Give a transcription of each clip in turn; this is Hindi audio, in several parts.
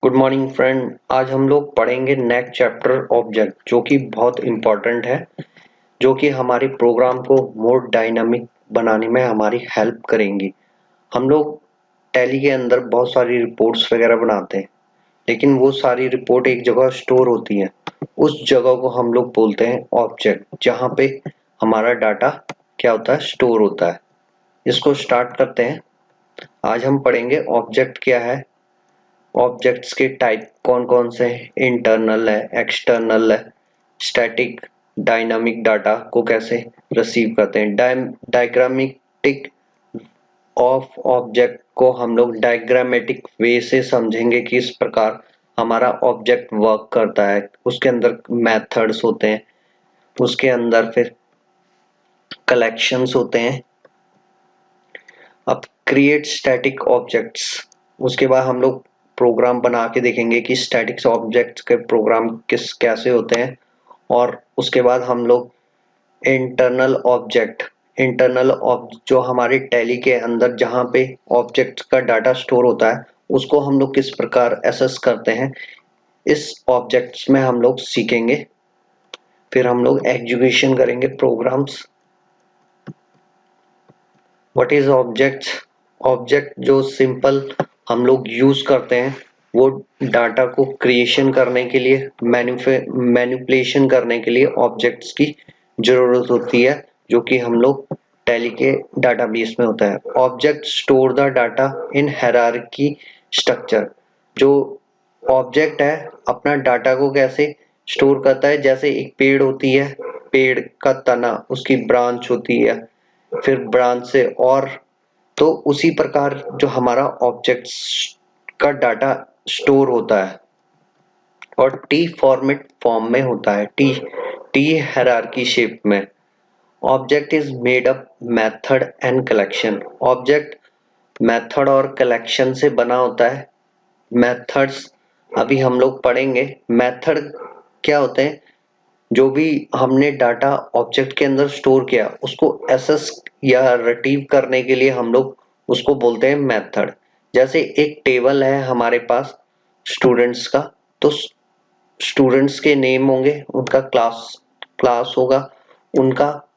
Good morning friend. आज हम लोग पढ़ेंगे नेक्स्ट चैप्टर ऑब्जेक्ट, जो कि बहुत इम्पोर्टेंट है, जो कि हमारे प्रोग्राम को मोर डायनामिक बनाने में हमारी हेल्प करेंगी। हम लोग टैली के अंदर बहुत सारी रिपोर्ट्स वगैरह बनाते हैं, लेकिन वो सारी रिपोर्ट एक जगह स्टोर होती है। उस जगह को हम लोग बोलते हैं ऑब्जेक्ट, जहाँ पे हमारा डाटा क्या होता है, स्टोर होता है। इसको स्टार्ट करते हैं। आज हम पढ़ेंगे ऑब्जेक्ट क्या है, ऑब्जेक्ट्स के टाइप कौन कौन से हैं, इंटरनल है, एक्सटर्नल है, स्टैटिक, डायनामिक डाटा को कैसे रिसीव करते हैं। डायग्रामेटिक ऑफ ऑब्जेक्ट को हम लोग डायग्रामेटिक वे से समझेंगे कि इस प्रकार हमारा ऑब्जेक्ट वर्क करता है। उसके अंदर मेथड्स होते हैं, उसके अंदर फिर कलेक्शंस होते हैं। अब क्रिएट स्टैटिक ऑब्जेक्ट्स, उसके बाद हम लोग प्रोग्राम बना के देखेंगे कि स्टैटिक ऑब्जेक्ट्स के प्रोग्राम कैसे होते हैं। और उसके बाद हम लोग इंटरनल ऑब्जेक्ट, जो हमारे टैली के अंदर जहाँ पे ऑब्जेक्ट का डाटा स्टोर होता है, उसको हम लोग किस प्रकार एसेस करते हैं, इस ऑब्जेक्ट्स में हम लोग सीखेंगे। फिर हम लोग एग्जीक्यूशन करेंगे programs. What is object? Object जो सिंपल हम लोग यूज करते हैं, वो डाटा को क्रिएशन करने के लिए, मैनिपुलेशन करने के लिए ऑब्जेक्ट्स की जरूरत होती है, जो कि हम लोग टैली के डाटाबेस में होता है। Object store the data in hierarchy structure. जो ऑब्जेक्ट है अपना डाटा को कैसे स्टोर करता है, जैसे एक पेड़ होती है, पेड़ का तना, उसकी ब्रांच होती है, फिर ब्रांच से और, तो उसी प्रकार जो हमारा ऑब्जेक्ट्स का डाटा स्टोर होता है और टी फॉर्मेट फॉर्म में होता है, टी हायरार्की शेप में। Object is made up method and collection. Object method और कलेक्शन से बना होता है। मेथड्स अभी हम लोग पढ़ेंगे। मेथड क्या होते हैं? जो भी हमने डाटा ऑब्जेक्ट के अंदर स्टोर किया, उसको एसेस या रिट्रीव करने के लिए हम लोग उसको बोलते हैं मेथड। जैसे एक टेबल है हमारे पास स्टूडेंट्स का, तो स्टूडेंट्स के नेम होंगे, उनका क्लास क्लास होगा, उनका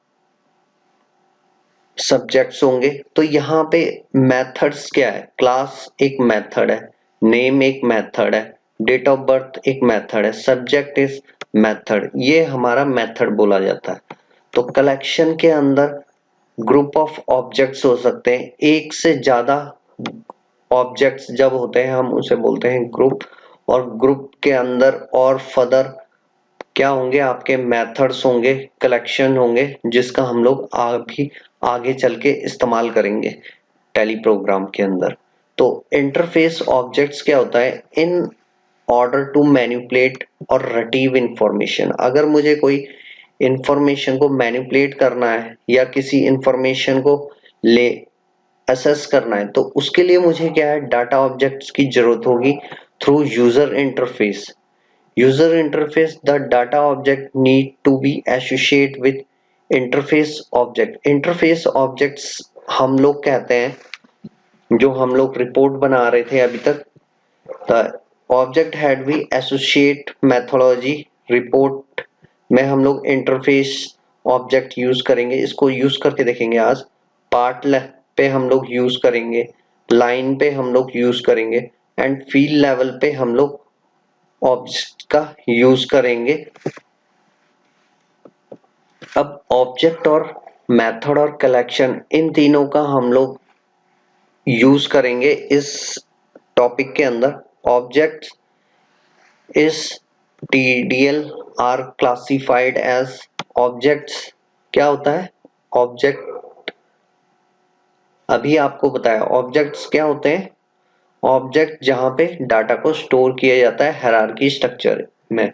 सब्जेक्ट्स होंगे। तो यहाँ पे मेथड्स क्या है? क्लास एक मेथड है, नेम एक मेथड है, डेट ऑफ बर्थ एक मेथड है, सब्जेक्ट इज मेथड, ये हमारा मेथड बोला जाता है। तो कलेक्शन के अंदर ग्रुप ऑफ ऑब्जेक्ट्स हो सकते हैं, एक से ज्यादा ऑब्जेक्ट्स जब होते हैं हम उसे बोलते हैं ग्रुप। और ग्रुप के अंदर और फर्दर क्या होंगे, आपके मेथड्स होंगे, कलेक्शन होंगे, जिसका हम लोग अभी आगे चल के इस्तेमाल करेंगे टैली प्रोग्राम के अंदर। तो इंटरफेस ऑब्जेक्ट्स क्या होता है? इन ऑर्डर टू मैनिपुलेट और रिट्रीव इंफॉर्मेशन। अगर मुझे कोई इंफॉर्मेशन को मैनिपुलेट करना है या किसी इंफॉर्मेशन को ले असेस करना है, तो उसके लिए मुझे क्या है, डाटा ऑब्जेक्ट्स की जरूरत होगी through user interface. User interface, the data object need to be associated with interface object. Interface objects हम लोग कहते हैं, जो हम लोग रिपोर्ट बना रहे थे अभी तक, the object had we associate methodology। Report में हम लोग इंटरफेस ऑब्जेक्ट यूज करेंगे, इसको यूज करके देखेंगे आज। पार्ट पे हम लोग यूज करेंगे, लाइन पे हम लोग यूज करेंगे, एंड फील्ड लेवल पे हम लोग ऑब्जेक्ट का यूज करेंगे। अब ऑब्जेक्ट और मेथड और कलेक्शन, इन तीनों का हम लोग यूज करेंगे इस टॉपिक के अंदर। Object is TDL are classified as. Objects क्या होता है? ऑब्जेक्ट अभी आपको बताया, ऑब्जेक्ट्स क्या होते हैं? ऑब्जेक्ट जहां पे डाटा को स्टोर किया जाता है हायरार्की स्ट्रक्चर में।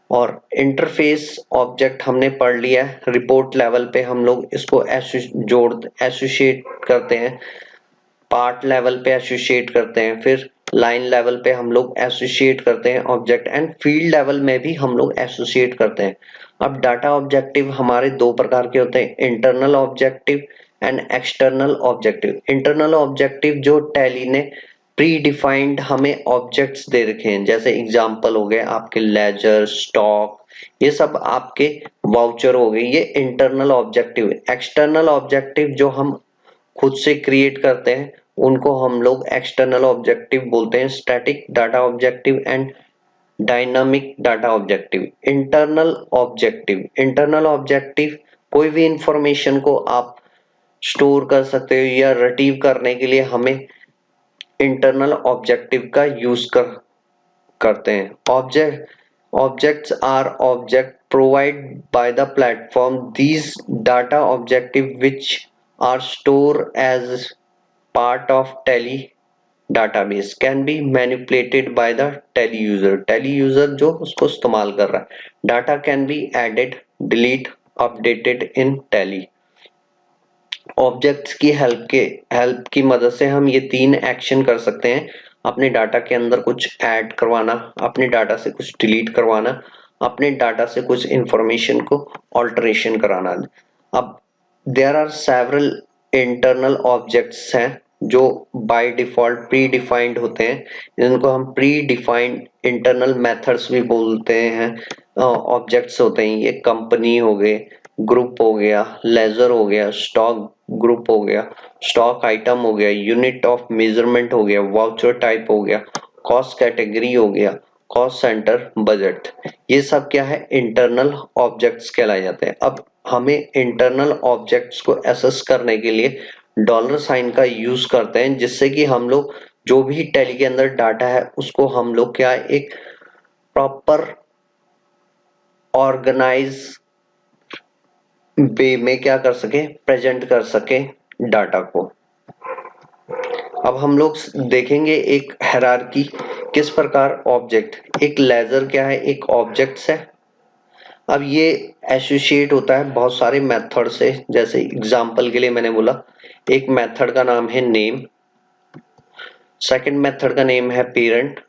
और इंटरफेस ऑब्जेक्ट हमने पढ़ लिया है, रिपोर्ट लेवल पे हम लोग इसको एसोसिएट करते हैं, पार्ट लेवल पे एसोसिएट करते हैं, फिर लाइन लेवल पे हम लोग एसोसिएट करते हैं ऑब्जेक्ट, एंड फील्ड लेवल में भी हम लोग एसोसिएट करते हैं। अब डाटा ऑब्जेक्टिव हमारे दो प्रकार के होते हैं, internal objective and external objective. Internal objective जो टैली ने प्री डिफाइंड हमें ऑब्जेक्ट्स दे रखे हैं, जैसे एग्जांपल हो गए आपके लेजर, स्टॉक, ये सब आपके वाउचर हो गए, ये इंटरनल ऑब्जेक्टिव। एक्सटर्नल ऑब्जेक्टिव जो हम खुद से क्रिएट करते हैं उनको हम लोग एक्सटर्नल ऑब्जेक्टिव बोलते हैं, static data objective and dynamic data objective. Internal objective कोई भी इंफॉर्मेशन को आप स्टोर कर सकते हो या रिट्रीव करने के लिए हमें इंटरनल ऑब्जेक्टिव का यूज करते हैं। Objects are object provided by the platform. These data objective which are stored as part of tele database can be manipulated by the tele user. Tele user जो उसको इस्तेमाल कर रहा है। Data can be added, delete, updated in tele. Objects की हेल्प की मदद से हम ये 3 एक्शन कर सकते हैं। अपने डाटा के अंदर कुछ ऐड करवाना, अपने डाटा से कुछ डिलीट करवाना, अपने डाटा से कुछ इंफॉर्मेशन को ऑल्टरेशन कराना। अब there are several internal objects हैं जो बाय डिफॉल्ट प्री डिफाइंड होते हैं, जिनको हम प्री डिफाइंड इंटरनल मेथड्स भी बोलते हैं। ऑब्जेक्ट्स होते हैं ये कंपनी हो गए, ग्रुप हो गया, लेजर हो गया, स्टॉक ग्रुप हो गया, स्टॉक आइटम हो गया, यूनिट ऑफ मेजरमेंट हो गया, वाउचर टाइप हो गया, कॉस्ट कैटेगरी हो गया, कॉस्ट सेंटर, बजट। ये सब क्या है, इंटरनल ऑब्जेक्ट्स कहलाए जाते हैं। अब हमें इंटरनल ऑब्जेक्ट्स को एसेस करने के लिए डॉलर साइन का यूज करते हैं, जिससे कि हम लोग जो भी टैली के अंदर डाटा है उसको हम लोग क्या एक प्रॉपर ऑर्गेनाइज वे में क्या कर सके, प्रेजेंट कर सके डाटा को। अब हम लोग देखेंगे एक हायरार्की, किस प्रकार ऑब्जेक्ट, एक लेजर क्या है, एक ऑब्जेक्ट्स है। अब ये एसोसिएट होता है बहुत सारे मेथड से, जैसे एग्जांपल के लिए मैंने बोला एक मेथड का नाम है नेम, सेकंड मेथड का नेम है पेरेंट,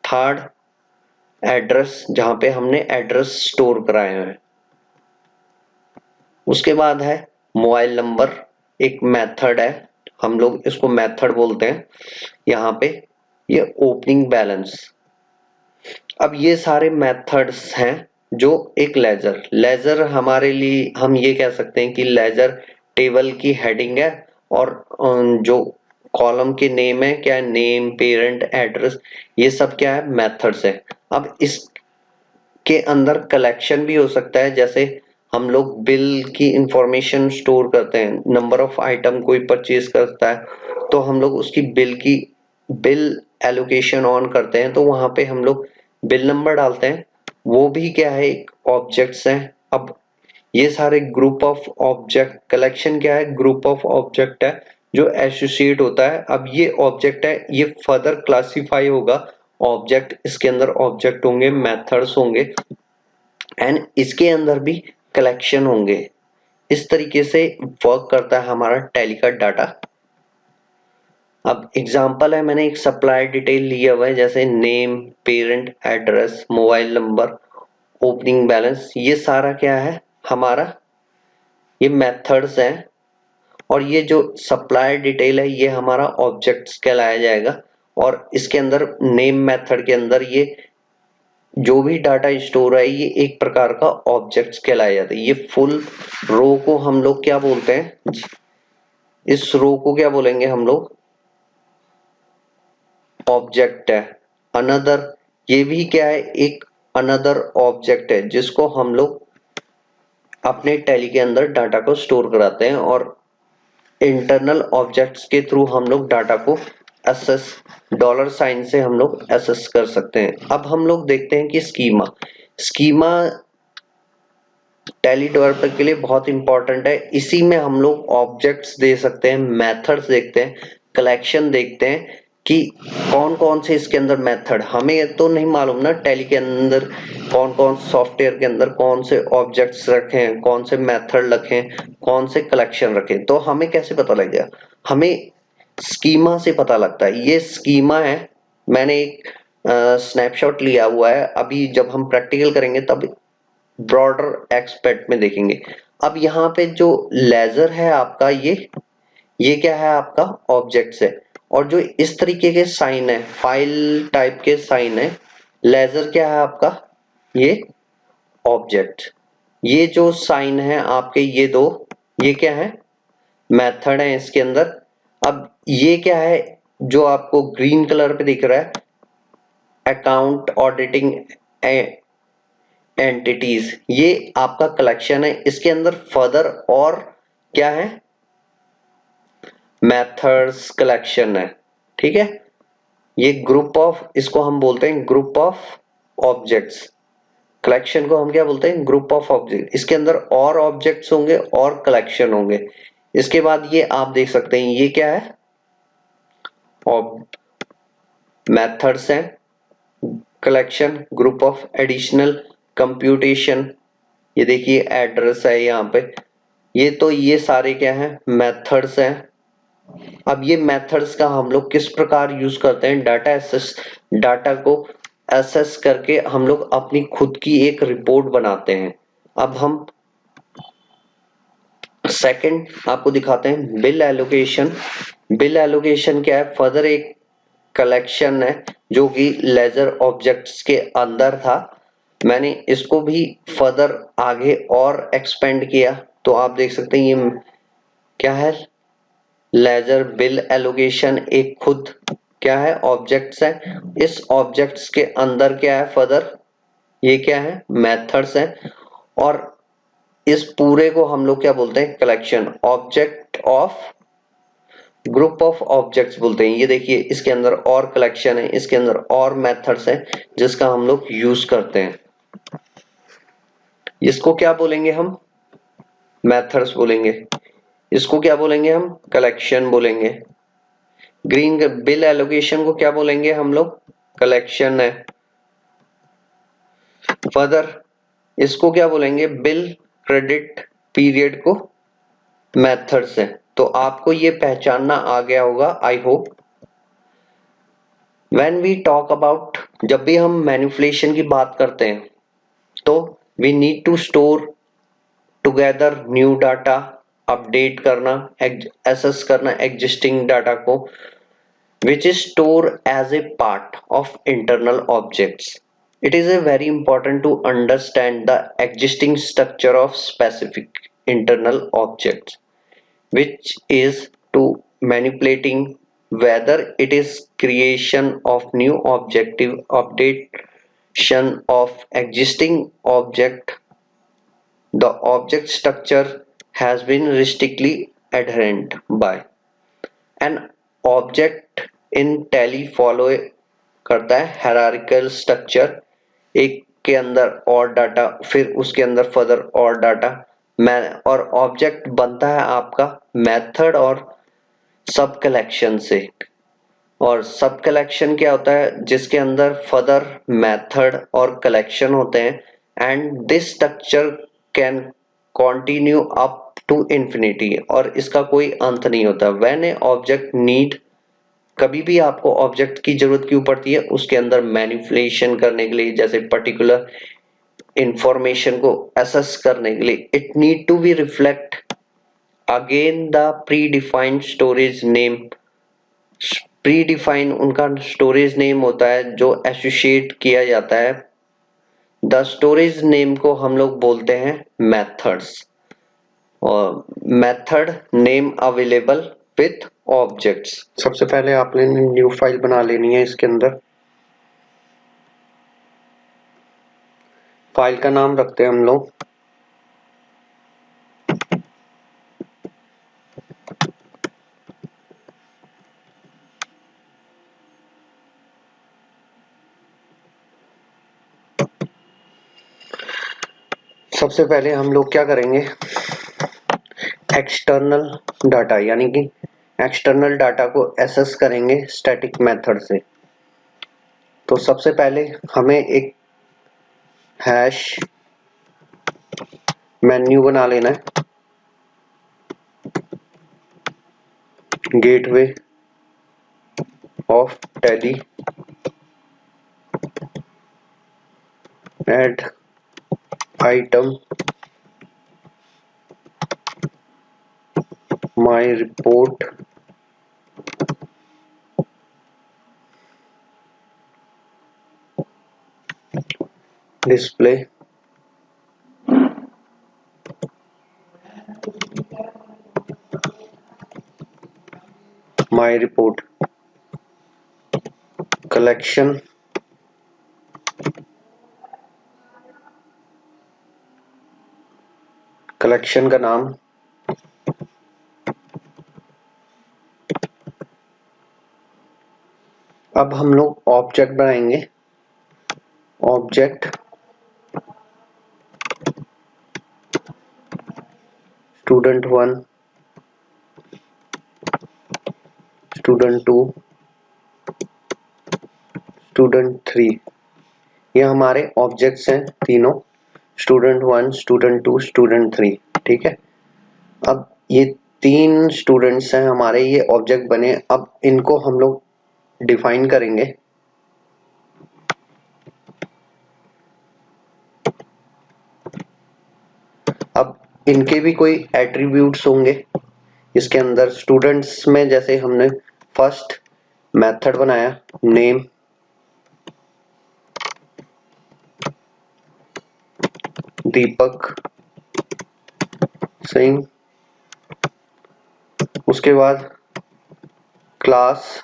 थर्ड एड्रेस जहां पे हमने एड्रेस स्टोर कराए हैं, उसके बाद है मोबाइल नंबर, एक मेथड है, हम लोग इसको मेथड बोलते हैं। यहाँ पे ये ओपनिंग बैलेंस। अब ये सारे मेथड्स हैं जो एक लेजर हमारे लिए हम ये कह सकते हैं कि लेजर टेबल की हेडिंग है, और जो कॉलम के नेम है क्या है, नेम, पेरेंट, एड्रेस, ये सब क्या है, मेथड्स है। अब इसके अंदर कलेक्शन भी हो सकता है, जैसे हम लोग बिल की इंफॉर्मेशन स्टोर करते हैं, नंबर ऑफ आइटम कोई परचेज करता है तो हम लोग उसकी बिल एलोकेशन ऑन करते हैं, तो वहां पे हम लोग बिल नंबर डालते हैं, वो भी क्या है, एक ऑब्जेक्ट्स हैं। अब ये सारे ग्रुप ऑफ ऑब्जेक्ट, कलेक्शन क्या है, ग्रुप ऑफ ऑब्जेक्ट है जो एसोसिएट होता है। अब ये ऑब्जेक्ट है, ये फर्दर क्लासिफाई होगा ऑब्जेक्ट, इसके अंदर ऑब्जेक्ट होंगे, मेथड्स होंगे एंड इसके अंदर भी कलेक्शन होंगे। इस तरीके से वर्क करता है हमारा टैली का डाटा। अब एग्जांपल है, मैंने एक सप्लायर डिटेल लिया हुआ है, जैसे name, parent, address, mobile number, opening balance, ये सारा क्या है हमारा, ये मेथड्स हैं, और ये जो सप्लायर डिटेल है ये हमारा ऑब्जेक्ट्स कहलाया जाएगा। और इसके अंदर नेम मेथड के अंदर ये जो भी डाटा स्टोर है ये एक प्रकार का ऑब्जेक्ट्स कहलाया जाता है। ये फुल रो को हम लोग क्या बोलते हैं, इस रो को क्या बोलेंगे हम लोग, ऑब्जेक्ट है। अनदर, ये भी क्या है, एक अनदर ऑब्जेक्ट है जिसको हम लोग अपने टैली के अंदर डाटा को स्टोर कराते हैं, और इंटरनल ऑब्जेक्ट्स के थ्रू हम लोग डाटा को एसेस, डॉलर साइन से हम लोग एसेस कर सकते हैं। अब हम लोग देखते हैं कि स्कीमा टैली डेवलपर के लिए बहुत इंपॉर्टेंट है। इसी में हम लोग ऑब्जेक्ट्स दे सकते हैं, मेथड्स देखते हैं, कलेक्शन देखते हैं कि कौन कौन से इसके अंदर मेथड, हमें तो नहीं मालूम ना टैली के अंदर कौन कौन सॉफ्टवेयर के अंदर कौन से ऑब्जेक्ट्स रखें, कौन से मेथड रखें, कौन से कलेक्शन रखें, तो हमें कैसे पता लगेगा, हमें स्कीमा से पता लगता है। ये स्कीमा है, मैंने एक स्नैपशॉट लिया हुआ है, अभी जब हम प्रैक्टिकल करेंगे तब ब्रॉडर एक्सपेक्ट में देखेंगे। अब यहाँ पे जो लेजर है आपका, ये क्या है, आपका ऑब्जेक्ट्स है, और जो इस तरीके के साइन है, फाइल टाइप के साइन है, लेजर क्या है आपका, ये ऑब्जेक्ट। ये जो साइन है आपके, ये दो, ये क्या है, मेथड है इसके अंदर। अब ये क्या है जो आपको ग्रीन कलर पे दिख रहा है, अकाउंट ऑडिटिंग एंटिटीज, ये आपका कलेक्शन है। इसके अंदर फर्दर और क्या है, मेथड्स कलेक्शन है, ठीक है। ये ग्रुप ऑफ, इसको हम बोलते हैं ग्रुप ऑफ ऑब्जेक्ट्स। कलेक्शन को हम क्या बोलते हैं, ग्रुप ऑफ ऑब्जेक्ट। इसके अंदर और ऑब्जेक्ट्स होंगे और कलेक्शन होंगे। इसके बाद ये आप देख सकते हैं, ये क्या है, मेथड्स हैं, collection, group of, additional, computation. ये देखिए एड्रेस है यहाँ पे, ये सारे क्या हैं, मेथड्स हैं। अब ये मेथड्स का हम लोग किस प्रकार यूज करते हैं, डाटा को एसेस करके हम लोग अपनी खुद की एक रिपोर्ट बनाते हैं। अब हम सेकंड आपको दिखाते हैं, बिल एलोकेशन। बिल एलोकेशन क्या है, फर्दर एक कलेक्शन है जो कि लेजर ऑब्जेक्ट्स के अंदर था। मैंने इसको भी फर्दर आगे और एक्सपेंड किया, तो आप देख सकते हैं ये क्या है, लेजर बिल एलोकेशन एक खुद क्या है, ऑब्जेक्ट्स है। इस ऑब्जेक्ट्स के अंदर क्या है, फर्दर ये क्या है, मेथड्स हैं। और इस पूरे को हम लोग क्या बोलते हैं, collection, object of, group of objects बोलते हैं। ये देखिए इसके अंदर और कलेक्शन है, इसके अंदर और मेथड्स हैं जिसका हम लोग यूज करते हैं। इसको क्या बोलेंगे हम, मेथड्स बोलेंगे। इसको क्या बोलेंगे हम, कलेक्शन बोलेंगे। ग्रीन बिल एलोकेशन को क्या बोलेंगे हम लोग, कलेक्शन है। फर्दर इसको क्या बोलेंगे, बिल क्रेडिट पीरियड को मेथड्स है। तो आपको ये पहचानना आ गया होगा, I hope. When we talk about, जब भी हम मैनिपुलेशन की बात करते हैं तो we need to store together new data, update करना, एसेस करना एग्जिस्टिंग डाटा को, which is stored as a part of internal objects. It is a very important to understand the existing structure of specific internal objects, which is to manipulating whether it is creation of new objective, updation of existing object. The object structure has been strictly adherent by an object in tally follow करता है हायरार्किकल स्ट्रक्चर, एक के अंदर और डाटा, फिर उसके अंदर फर्दर और डाटा, और ऑब्जेक्ट बनता है आपका मेथड और सब कलेक्शन से। और सब कलेक्शन क्या होता है, जिसके अंदर फर्दर मेथड और कलेक्शन होते हैं। And this structure can continue up to infinity, और इसका कोई अंत नहीं होता। व्हेन ए ऑब्जेक्ट नीड, कभी भी आपको ऑब्जेक्ट की जरूरत क्यों पड़ती है, उसके अंदर मैनिपुलेशन करने के लिए, जैसे पर्टिकुलर इंफॉर्मेशन को एसेस करने के लिए, it need to be reflect again the predefined storage name. Predefine उनका स्टोरेज नेम होता है जो एसोसिएट किया जाता है। द स्टोरेज नेम को हम लोग बोलते हैं मेथड्स, और method name available with objects. सबसे पहले आपने न्यू फाइल बना लेनी है। इसके अंदर फाइल का नाम रखते हैं हम लोग सबसे पहले हम लोग क्या करेंगे, एक्सटर्नल डाटा, यानी कि एक्सटर्नल डाटा को एसेस करेंगे स्टैटिक मेथड से। तो सबसे पहले हमें एक हैश मेन्यू बना लेना है, gateway of tally, add item, my report, display my report collection collection का नाम अब हम लोग ऑब्जेक्ट बनाएंगे। ऑब्जेक्ट स्टूडेंट 1 स्टूडेंट 2 स्टूडेंट 3, ये हमारे ऑब्जेक्ट्स हैं तीनों, स्टूडेंट 1 स्टूडेंट 2 स्टूडेंट 3। ठीक है, अब ये 3 स्टूडेंट्स हैं हमारे, ये ऑब्जेक्ट बने। अब इनको हम लोग डिफाइन करेंगे। अब इनके भी कोई एट्रीब्यूट्स होंगे इसके अंदर। स्टूडेंट्स में जैसे हमने फर्स्ट मेथड बनाया नेम, दीपक सिंह, उसके बाद क्लास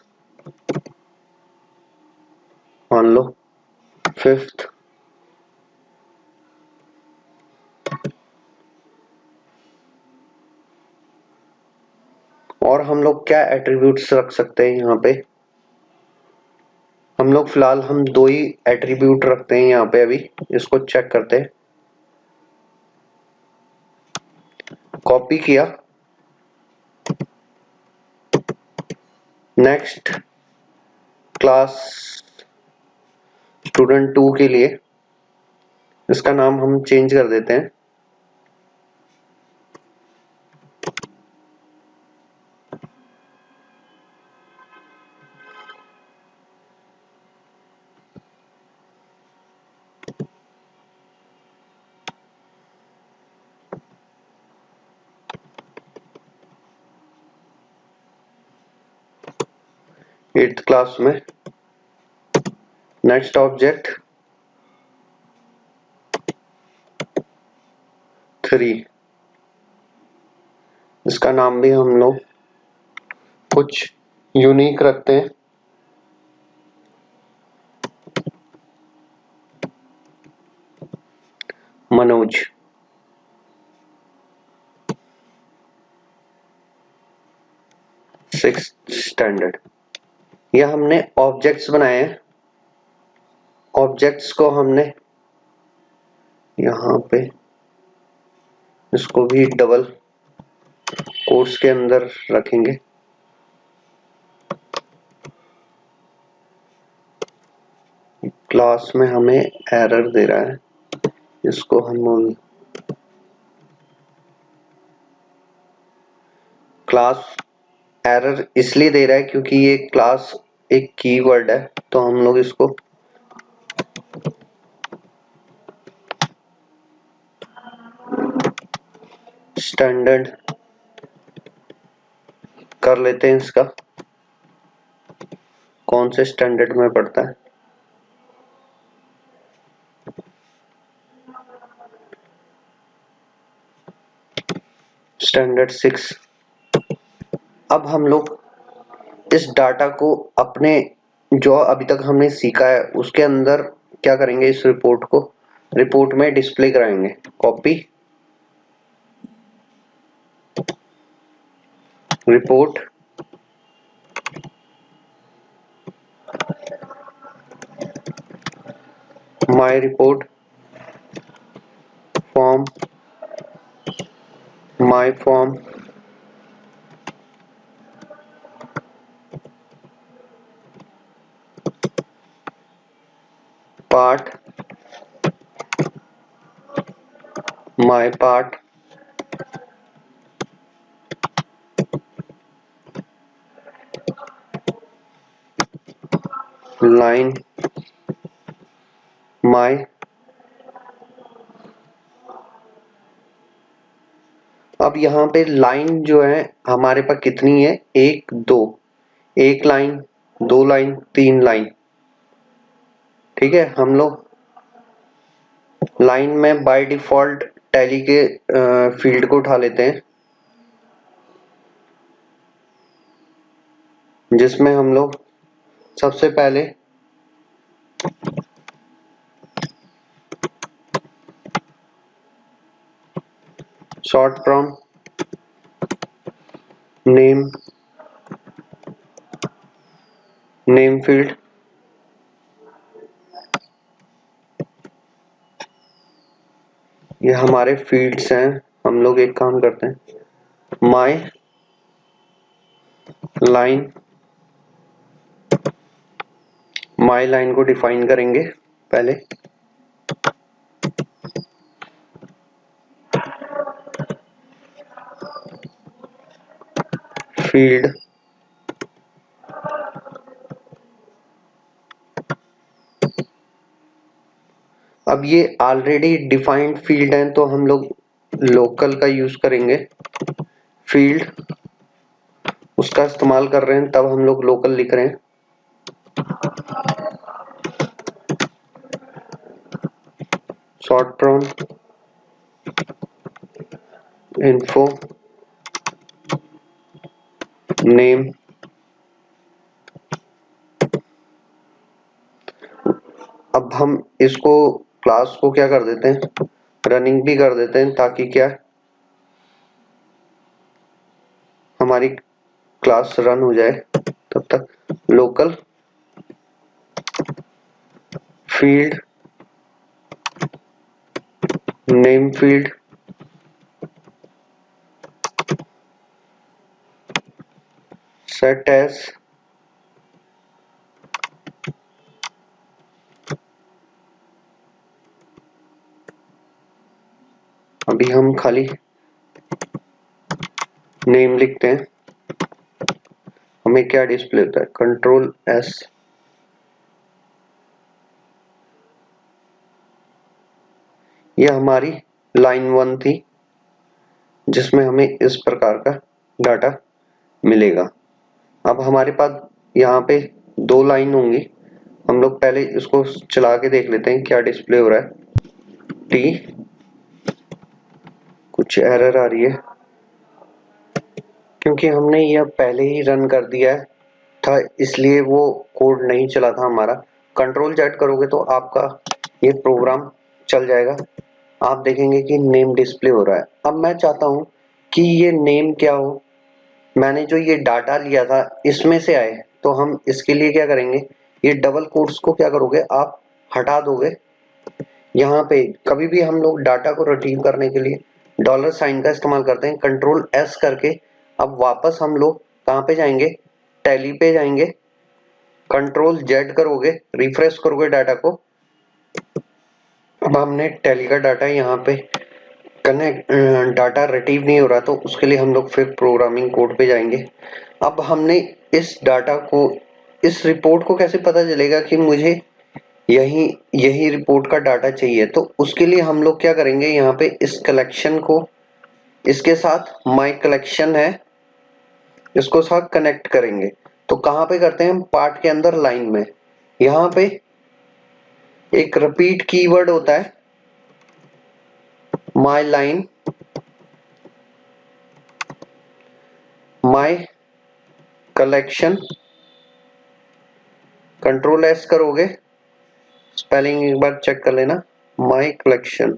मान लो 5th, और हम लोग क्या एट्रीब्यूट्स रख सकते हैं यहाँ पे। हम लोग फिलहाल हम 2 ही एट्रीब्यूट रखते हैं यहाँ पे। अभी इसको चेक करते हैं। कॉपी किया, नेक्स्ट क्लास स्टूडेंट 2 के लिए इसका नाम हम चेंज कर देते हैं। एट्थ क्लास में नेक्स्ट ऑब्जेक्ट 3, इसका नाम भी हम लोग कुछ यूनिक रखते हैं। मनोज। 6th standard. ये हमने ऑब्जेक्ट्स बनाए हैं। ऑब्जेक्ट्स को हमने यहाँ पे इसको भी डबल कोट्स के अंदर रखेंगे। क्लास में हमें एरर दे रहा है, इसको हम क्लास एरर इसलिए दे रहा है क्योंकि ये क्लास एक कीवर्ड है, तो हम लोग इसको स्टैंडर्ड कर लेते हैं। इसका कौन से स्टैंडर्ड में पढ़ता है, स्टैंडर्ड 6। अब हम लोग इस डाटा को अपने जो अभी तक हमने सीखा है उसके अंदर क्या करेंगे, इस रिपोर्ट को रिपोर्ट में डिस्प्ले कराएंगे। Copy report my report form my form part my part line my. अब यहाँ पे लाइन जो है हमारे पास कितनी है, 1 2, 1 लाइन 2 लाइन 3 लाइन। ठीक है, हम लोग लाइन में बाय डिफॉल्ट टैली के फील्ड को उठा लेते हैं, जिसमें हम लोग सबसे पहले शॉर्ट फ्रॉम नेम फील्ड, ये हमारे फील्ड्स हैं। हम लोग एक काम करते हैं, माय लाइन को डिफाइन करेंगे पहले, फील्ड अब ये ऑलरेडी डिफाइंड फील्ड है तो हम लोग लोकल का यूज करेंगे। फील्ड उसका इस्तेमाल कर रहे हैं तब हम लोग लोकल लिख रहे हैं। शॉर्ट फ्रॉम इन्फो नेम, अब हम इसको क्लास को क्या कर देते हैं, रनिंग भी कर देते हैं, ताकि क्या हमारी क्लास रन हो जाए। तब तक local field name field set as अभी हम खाली नेम लिखते हैं, हमें क्या डिस्प्ले होता है, कंट्रोल एस, ये हमारी लाइन 1 थी जिसमें हमें इस प्रकार का डाटा मिलेगा। अब हमारे पास यहाँ पे 2 लाइन होंगी, हम लोग पहले इसको चला के देख लेते हैं क्या डिस्प्ले हो रहा है। टी कुछ एरर आ रही है क्योंकि हमने यह पहले ही रन कर दिया था, इसलिए वो कोड नहीं चला था हमारा। कंट्रोल जेड करोगे तो आपका ये प्रोग्राम चल जाएगा, आप देखेंगे कि नेम डिस्प्ले हो रहा है। अब मैं चाहता हूं कि ये नेम क्या हो, मैंने जो ये डाटा लिया था इसमें से आए, तो हम इसके लिए क्या करेंगे, ये डबल कोट्स को क्या करोगे आप हटा दोगे। यहाँ पे कभी भी हम लोग डाटा को रिट्रीव करने के लिए डॉलर साइन का इस्तेमाल करते हैं, कंट्रोल एस करके। अब वापस हम लोग कहाँ पे जाएंगे, टैली पे जाएंगे, कंट्रोल जेड करोगे, रिफ्रेश करोगे डाटा को। अब हमने टैली का डाटा यहाँ पे कनेक्ट, डाटा रिट्रीव नहीं हो रहा, तो उसके लिए हम लोग फिर प्रोग्रामिंग कोड पे जाएंगे। अब हमने इस डाटा को, इस रिपोर्ट को कैसे पता चलेगा कि मुझे यही रिपोर्ट का डाटा चाहिए, तो उसके लिए हम लोग क्या करेंगे, यहाँ पे इस कलेक्शन को इसके साथ माय कलेक्शन है इसको साथ कनेक्ट करेंगे। तो कहाँ पे करते हैं हम, पार्ट के अंदर लाइन में, यहाँ पे एक रिपीट कीवर्ड होता है my line, my collection, control S करोगे, स्पेलिंग एक बार चेक कर लेना, माय कलेक्शन।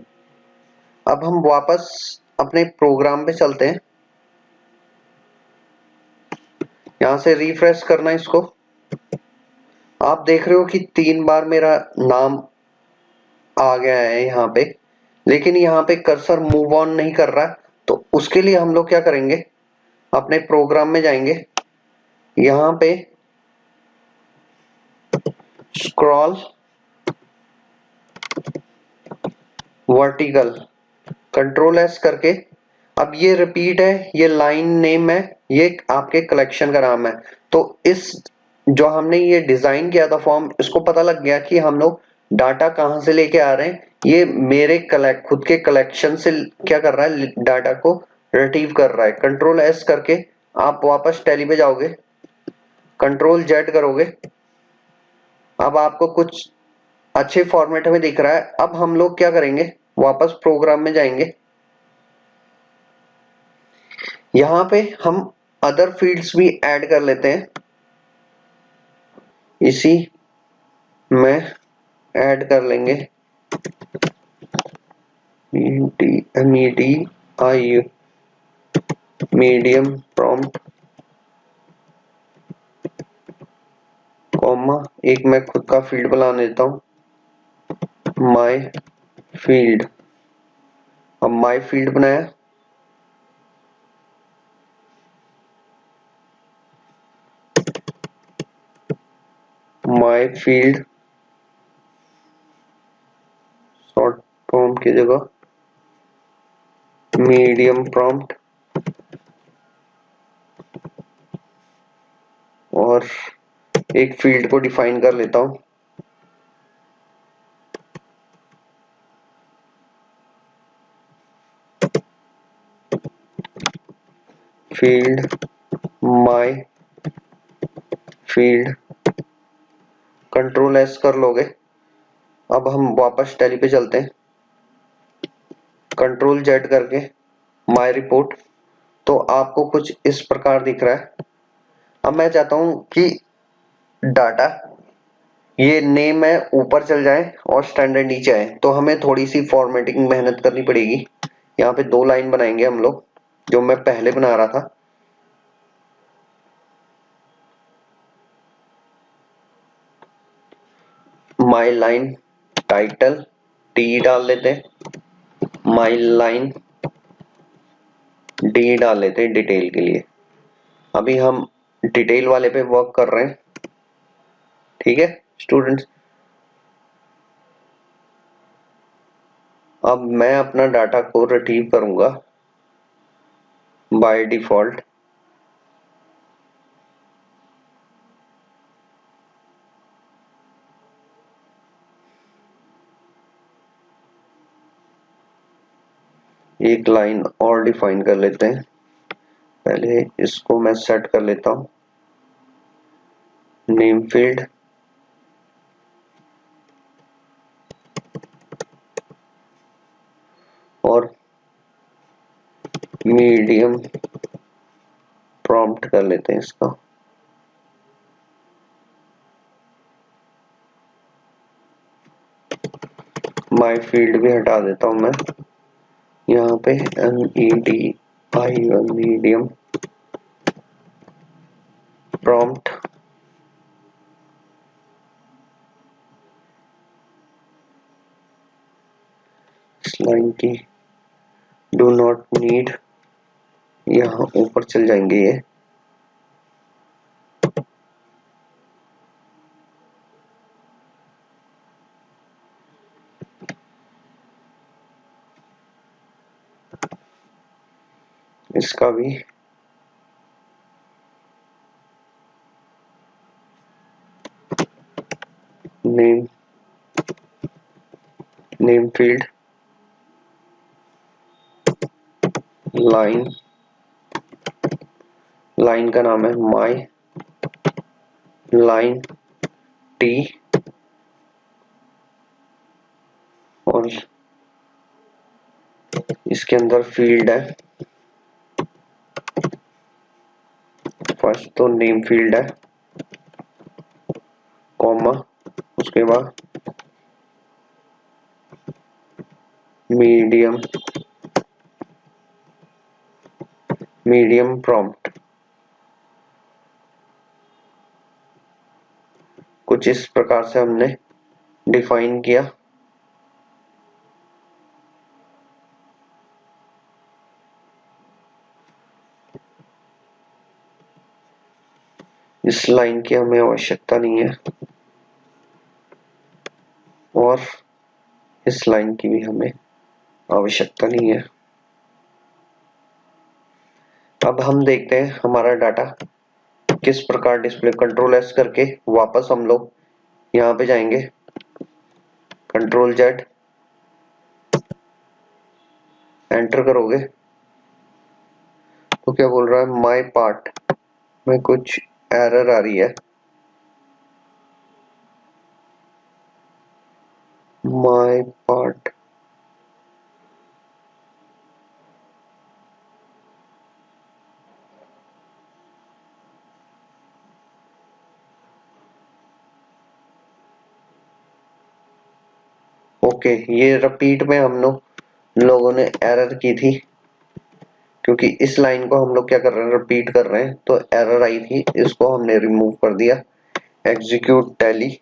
अब हम वापस अपने प्रोग्राम पे चलते हैं, यहां से रिफ्रेश करना इसको। आप देख रहे हो कि 3 बार मेरा नाम आ गया है यहाँ पे, लेकिन यहाँ पे कर्सर मूव ऑन नहीं कर रहा है। तो उसके लिए हम लोग क्या करेंगे, अपने प्रोग्राम में जाएंगे, यहाँ पे स्क्रॉल वर्टिकल, कंट्रोल एस करके, अब ये रिपीट है, ये लाइन नेम है, ये आपके कलेक्शन का नाम है। तो इस जो हमने ये डिजाइन किया था फॉर्म, इसको पता लग गया कि हम लोग डाटा कहाँ से लेके आ रहे हैं, ये मेरे खुद के कलेक्शन से क्या कर रहा है, डाटा को रिट्रीव कर रहा है। कंट्रोल एस करके आप वापस टैली पे जाओगे, कंट्रोल जेड करोगे, अब आपको कुछ अच्छे फॉर्मेट में दिख रहा है। अब हम लोग क्या करेंगे, वापस प्रोग्राम में जाएंगे। यहाँ पे हम अदर फील्ड्स भी ऐड कर लेते हैं, इसी में ऐड कर लेंगे MEDIU मीडियम प्रॉम्प्ट, कॉमा एक मैं खुद का फील्ड बना देता हूँ, माय फील्ड। अब माय फील्ड बनाया, माय फील्ड शॉर्ट प्रॉम्प्ट की जगह मीडियम प्रॉम्प्ट, और एक फील्ड को डिफाइन कर लेता हूं, field my field. Control S कर लोगे। अब हम वापस टैली पे चलते हैं, कंट्रोल जेड करके माय रिपोर्ट, तो आपको कुछ इस प्रकार दिख रहा है। अब मैं चाहता हूं कि डाटा ये नेम है ऊपर चल जाए और स्टैंडर्ड नीचे आए, तो हमें थोड़ी सी फॉर्मेटिंग मेहनत करनी पड़ेगी। यहाँ पे 2 लाइन बनाएंगे हम लोग, जो मैं पहले बना रहा था। माई लाइन टाइटल टी डाल लेते हैं, माई लाइन डी डाल लेते हैं डिटेल के लिए। अभी हम डिटेल वाले पे वर्क कर रहे हैं, ठीक है स्टूडेंट्स। अब मैं अपना डाटा को रिट्रीव करूंगा बाय डिफॉल्ट। एक लाइन और डिफाइन कर लेते हैं, पहले इसको मैं सेट कर लेता हूं, नेम फील्ड और मीडियम प्रॉम्प्ट कर लेते हैं इसका। माय फील्ड भी हटा देता हूं मैं, यहाँ पे MEDIU मीडियम प्रॉम्प्ट, इस लाइन की डू नॉट नीड, यहाँ ऊपर चल जाएंगे ये। इसका भी नेम फील्ड लाइन का नाम है माय लाइन टी, और इसके अंदर फील्ड है, फर्स्ट तो नेम फील्ड है, कॉमा उसके बाद मीडियम प्रॉम्प्ट। कुछ इस प्रकार से हमने डिफाइन किया। इस लाइन की हमें आवश्यकता नहीं है और इस लाइन की भी हमें आवश्यकता नहीं है। अब हम देखते हैं हमारा डाटा किस प्रकार डिस्प्ले। कंट्रोल एस करके वापस हम लोग यहाँ पे जाएंगे, कंट्रोल जेड एंटर करोगे तो क्या बोल रहा है, माय पार्ट में कुछ एरर आ रही है। My part. ओके, ये रिपीट में हम लोगों ने एरर की थी, क्योंकि इस लाइन को हम लोग क्या कर रहे हैं, रिपीट कर रहे हैं, तो एरर आई थी, इसको हमने रिमूव कर दिया। Execute tally.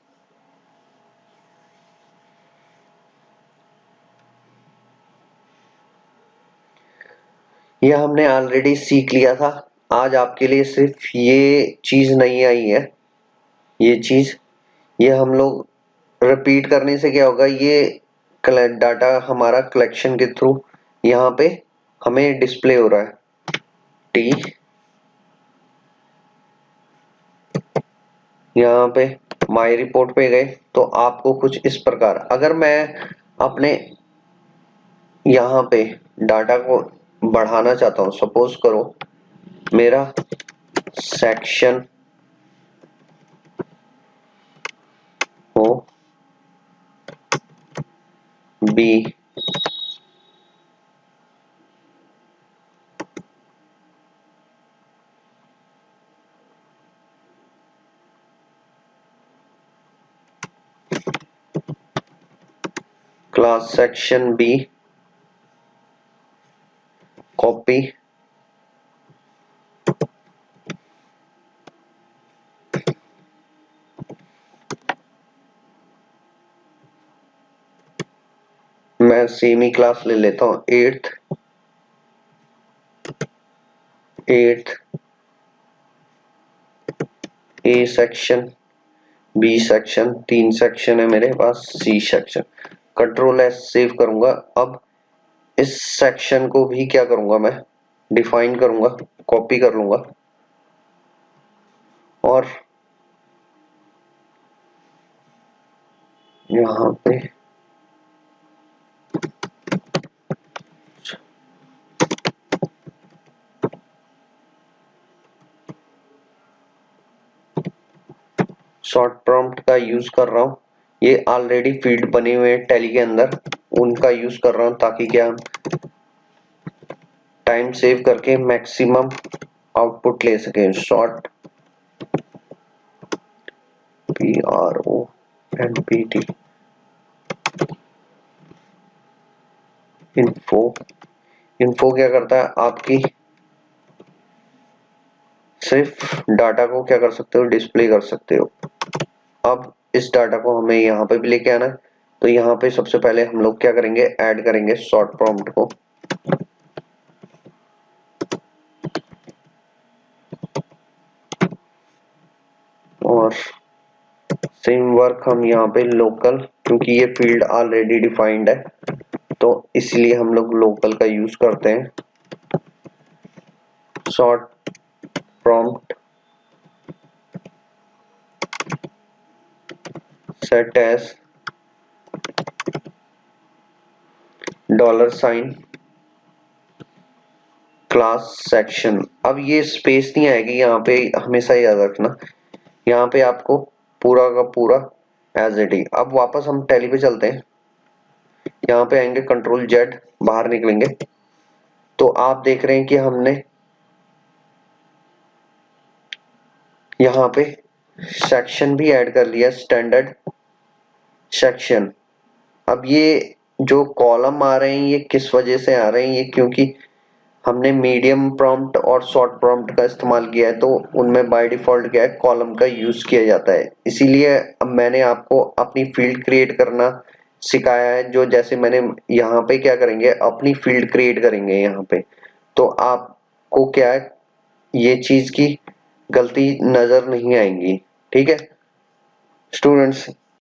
ये हमने ऑलरेडी सीख लिया था। आज आपके लिए सिर्फ ये चीज नहीं आई है, ये चीज, ये हम लोग रिपीट करने से क्या होगा, ये डाटा हमारा कलेक्शन के थ्रू यहाँ पे हमें डिस्प्ले हो रहा है। टी, यहाँ पे माई रिपोर्ट पे गए तो आपको कुछ इस प्रकार, अगर मैं अपने यहाँ पे डाटा को बढ़ाना चाहता हूँ, सपोज करो मेरा सेक्शन हो B, class section B, copy, मैं सेमी क्लास ले लेता हूँ, eighth A section, B section, 3 section है मेरे पास, C section. Control S save करूंगा। अब इस सेक्शन को भी क्या करूंगा, मैं डिफाइन करूंगा, कॉपी कर लूंगा और यहाँ पे शॉर्ट प्रॉम्प्ट का यूज कर रहा हूँ। ये ऑलरेडी फील्ड बने हुए हैं टैली के अंदर, उनका यूज कर रहा हूँ ताकि क्या टाइम सेव करके मैक्सिमम आउटपुट ले सके। शॉर्ट PROMPT इन्फो क्या करता है, आपकी सिर्फ डाटा को क्या कर सकते हो, डिस्प्ले कर सकते हो। अब इस डाटा को हमें यहाँ पे भी लेके आना है, तो यहाँ पे सबसे पहले हम लोग क्या करेंगे, ऐड करेंगे शॉर्ट प्रॉम्प्ट को। और सेम वर्क हम यहाँ पे लोकल, क्योंकि ये फील्ड ऑलरेडी डिफाइंड है तो इसलिए हम लोग लोकल का यूज करते हैं। Short prompt set as $, class section. अब ये स्पेस नहीं आएगी यहाँ पे, हमेशा याद रखना, यहाँ पे आपको पूरा का पूरा एज इट इज। अब वापस हम टैली पे चलते हैं, यहाँ पे आएंगे कंट्रोल जेड, बाहर निकलेंगे तो आप देख रहे हैं कि हमने यहाँ पे सेक्शन भी ऐड कर लिया, स्टैंडर्ड सेक्शन। अब ये जो कॉलम आ रहे हैं ये किस वजह से आ रहे हैं, ये क्योंकि हमने मीडियम प्रॉम्प्ट और शॉर्ट प्रॉम्प्ट का इस्तेमाल किया है, तो उनमें बाय डिफॉल्ट क्या है, कॉलम का यूज किया जाता है। इसीलिए अब मैंने आपको अपनी फील्ड क्रिएट करना सिखाया है, जो जैसे मैंने यहाँ पे क्या करेंगे, अपनी फील्ड क्रिएट करेंगे यहाँ पे, तो आपको क्या है, ये चीज की गलती नजर नहीं आएंगी। ठीक है स्टूडेंट्स,